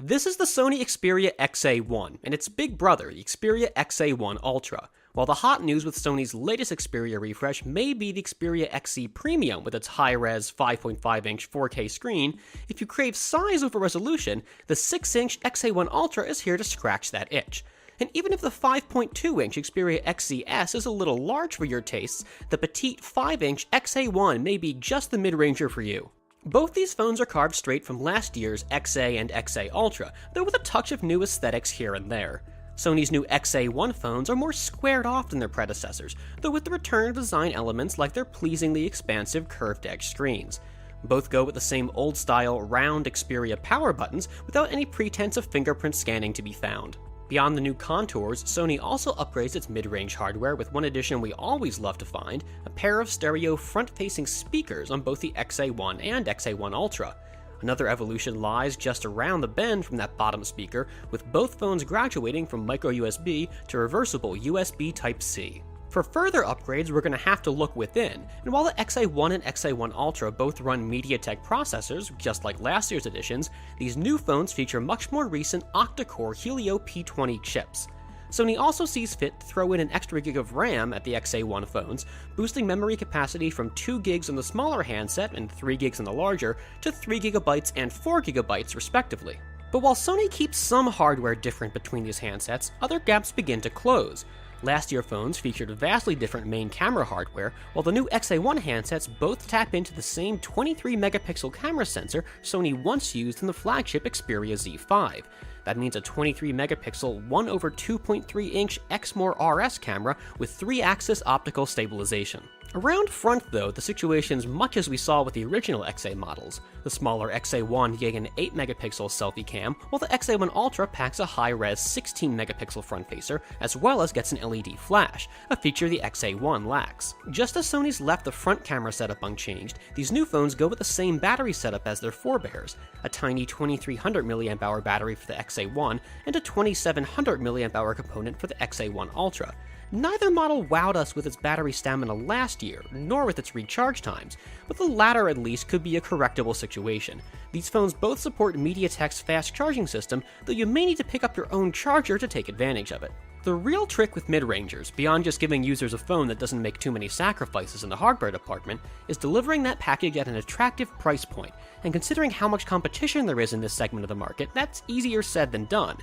This is the Sony Xperia XA1, and its big brother, the Xperia XA1 Ultra. While the hot news with Sony's latest Xperia refresh may be the Xperia XZ Premium with its high-res 5.5-inch 4K screen, if you crave size over resolution, the 6-inch XA1 Ultra is here to scratch that itch. And even if the 5.2-inch Xperia XZs is a little large for your tastes, the petite 5-inch XA1 may be just the mid-ranger for you. Both these phones are carved straight from last year's XA and XA Ultra, though with a touch of new aesthetics here and there. Sony's new XA1 phones are more squared off than their predecessors, though with the return of design elements like their pleasingly expansive curved-edge screens. Both go with the same old-style round Xperia power buttons without any pretense of fingerprint scanning to be found. Beyond the new contours, Sony also upgrades its mid-range hardware with one addition we always love to find, a pair of stereo front-facing speakers on both the XA1 and XA1 Ultra. Another evolution lies just around the bend from that bottom speaker, with both phones graduating from micro-USB to reversible USB Type-C. For further upgrades, we're going to have to look within, and while the XA1 and XA1 Ultra both run MediaTek processors, just like last year's editions, these new phones feature much more recent octa-core Helio P20 chips. Sony also sees fit to throw in an extra gig of RAM at the XA1 phones, boosting memory capacity from 2 gigs on the smaller handset and 3 gigs on the larger to 3 GB and 4 GB respectively. But while Sony keeps some hardware different between these handsets, other gaps begin to close. Last year's phones featured vastly different main camera hardware, while the new XA1 handsets both tap into the same 23-megapixel camera sensor Sony once used in the flagship Xperia Z5. That means a 23-megapixel 1/2.3-inch Exmor RS camera with 3-axis optical stabilization. Around front though, the situation's much as we saw with the original XA models. The smaller XA1 gets an 8-megapixel selfie cam, while the XA1 Ultra packs a high-res 16-megapixel front-facer, as well as gets an LED flash, a feature the XA1 lacks. Just as Sony's left the front camera setup unchanged, these new phones go with the same battery setup as their forebears, a tiny 2300 mAh battery for the XA1 and a 2700 mAh component for the XA1 Ultra. Neither model wowed us with its battery stamina last year, nor with its recharge times, but the latter at least could be a correctable situation. These phones both support MediaTek's fast charging system, though you may need to pick up your own charger to take advantage of it. The real trick with mid-rangers, beyond just giving users a phone that doesn't make too many sacrifices in the hardware department, is delivering that package at an attractive price point, and considering how much competition there is in this segment of the market, that's easier said than done.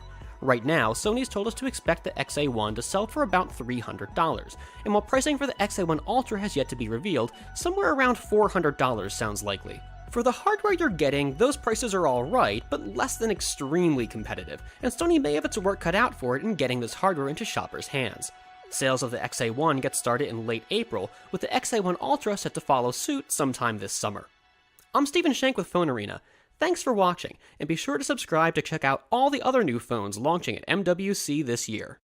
Right now, Sony's told us to expect the XA1 to sell for about $300, and while pricing for the XA1 Ultra has yet to be revealed, somewhere around $400 sounds likely. For the hardware you're getting, those prices are alright, but less than extremely competitive, and Sony may have its work cut out for it in getting this hardware into shoppers' hands. Sales of the XA1 get started in late April, with the XA1 Ultra set to follow suit sometime this summer. I'm Stephen Shank with PhoneArena. Thanks for watching, and be sure to subscribe to check out all the other new phones launching at MWC this year.